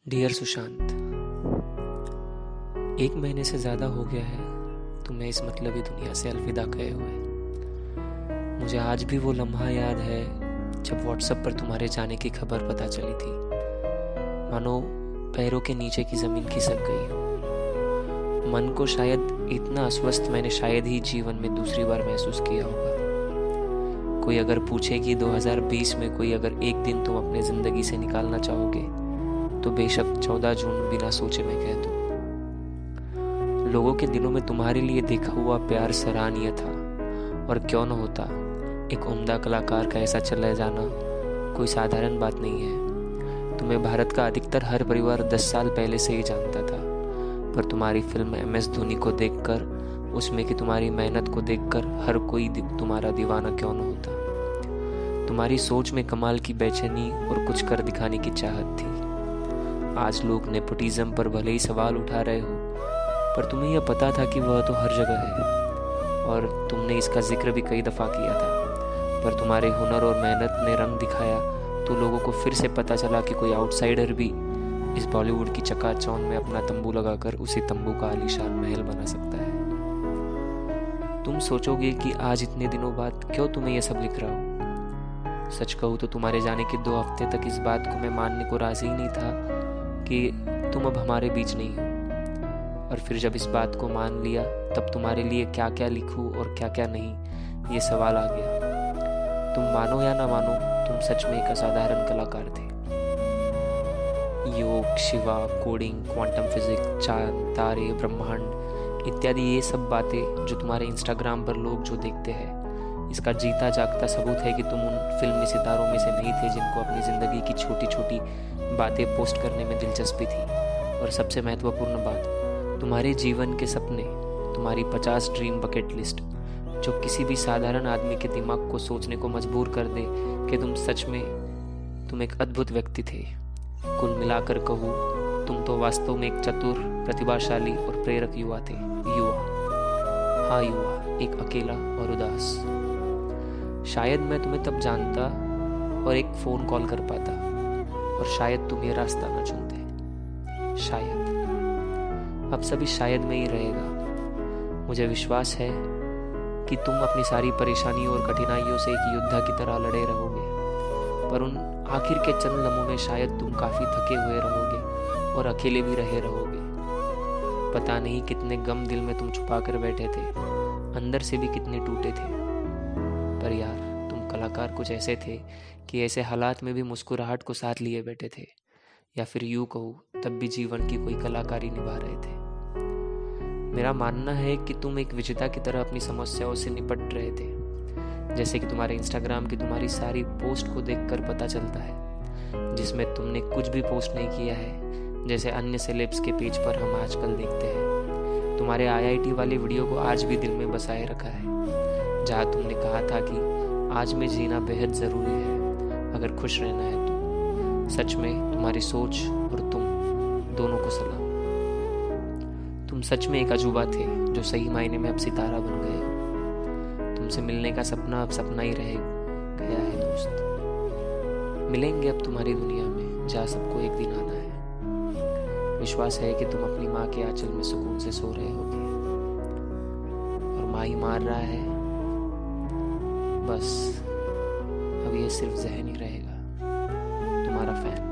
Dear Sushant, 1 महीने से ज़्यादा हो गया है तुम्हें इस मतलबी दुनिया से अलविदा कहे हुए। मुझे आज भी वो लम्हा याद है जब व्हाट्सएप पर तुम्हारे जाने की खबर पता चली थी। मानो पैरों के नीचे की ज़मीन खिसक गई हो। मन को शायद इतना अस्वस्थ मैंने शायद ही जीवन में दूसरी बार महसूस किया होगा। कोई अगर पूछे कि 2020 में कोई अगर एक दिन तुम अपने ज़िंदगी से निकालना चाहोगे तो बेशक 14 जून बिना सोचे मैं कह दूं। लोगों के दिलों में तुम्हारे लिए देखा हुआ प्यार सराहनीय था, और क्यों न होता। एक उम्दा कलाकार का ऐसा चला जाना कोई साधारण बात नहीं है। तुम्हें भारत का अधिकतर हर परिवार 10 साल पहले से ही जानता था, पर तुम्हारी फिल्म MS धोनी को देखकर, उसमें कि तुम्हारी मेहनत को देखकर हर कोई तुम्हारा दीवाना क्यों न होता। तुम्हारी सोच में कमाल की बेचैनी और कुछ कर दिखाने की चाहत थी। आज लोग नेपोटिज्म पर भले ही सवाल उठा रहे हो, पर तुम्हें यह पता था कि वह तो हर जगह है, और तुमने इसका जिक्र भी कई दफ़ा किया था। पर तुम्हारे हुनर और मेहनत ने रंग दिखाया तो लोगों को फिर से पता चला कि कोई आउटसाइडर भी इस बॉलीवुड की चकाचौंध में अपना तंबू लगाकर उसी तंबू का आलीशान महल बना सकता है। तुम सोचोगे कि आज इतने दिनों बाद क्यों तुम्हें यह सब लिख रहा हूँ। सच कहूँ तो तुम्हारे जाने के 2 हफ्ते तक इस बात को मैं मानने को राजी ही नहीं था कि तुम अब हमारे बीच नहीं हो। और फिर जब इस बात को मान लिया तब तुम्हारे लिए क्या क्या लिखूं और क्या क्या नहीं, ये सवाल आ गया। तुम मानो या ना मानो, तुम सच में एक असाधारण कलाकार थे। योग, शिवा, कोडिंग, क्वांटम फिजिक्स, चांद, तारे, ब्रह्मांड इत्यादि ये सब बातें जो तुम्हारे इंस्टाग्राम पर लोग जो देखते हैं, इसका जीता जागता सबूत है कि तुम उन फिल्मी सितारों में से नहीं थे जिनको अपनी ज़िंदगी की छोटी छोटी बातें पोस्ट करने में दिलचस्पी थी। और सबसे महत्वपूर्ण बात, तुम्हारे जीवन के सपने, तुम्हारी 50 ड्रीम बकेट लिस्ट, जो किसी भी साधारण आदमी के दिमाग को सोचने को मजबूर कर दे कि तुम एक अद्भुत व्यक्ति थे। कुल मिलाकर कहूँ, तुम तो वास्तव में एक चतुर, प्रतिभाशाली और प्रेरक युवा थे। युवा, एक अकेला और उदास। शायद मैं तुम्हें तब जानता और एक फ़ोन कॉल कर पाता, और शायद तुम ये रास्ता न चुनते। शायद अब सभी शायद में ही रहेगा। मुझे विश्वास है कि तुम अपनी सारी परेशानियों और कठिनाइयों से एक योद्धा की तरह लड़े रहोगे, पर उन आखिर के चंद लम्हों में शायद तुम काफ़ी थके हुए रहोगे और अकेले भी रहे रहोगे। पता नहीं कितने गम दिल में तुम छुपा कर बैठे थे, अंदर से भी कितने टूटे थे। पर यार, तुम कलाकार कुछ ऐसे थे कि ऐसे हालात में भी मुस्कुराहट को साथ लिए बैठे थे, या फिर यूँ कहूँ तब भी जीवन की कोई कलाकारी निभा रहे थे। मेरा मानना है कि तुम एक विजेता की तरह अपनी समस्याओं से निपट रहे थे, जैसे कि तुम्हारे इंस्टाग्राम की तुम्हारी सारी पोस्ट को देखकर पता चलता है, जिसमें तुमने कुछ भी पोस्ट नहीं किया है, जैसे अन्य सेलेब्स के पेज पर हम आजकल देखते हैं। तुम्हारे IIT वाले वीडियो को आज भी दिल में बसाए रखा है, जहाँ तुमने कहा था कि आज में जीना बेहद ज़रूरी है अगर खुश रहना है तो। सच में तुम्हारी सोच और तुम दोनों को सलाम। तुम सच में एक अजूबा थे जो सही मायने में अब सितारा बन गए हो। तुमसे मिलने का सपना अब सपना ही रह गया है दोस्त। मिलेंगे अब तुम्हारी दुनिया में जहाँ सबको एक दिन आना है। विश्वास है कि तुम अपनी माँ के आंचल में सुकून से सो रहे होगे, और माँ ही मार रहा है। बस अब ये सिर्फ ज़हन ही रहेगा। तुम्हारा फैन।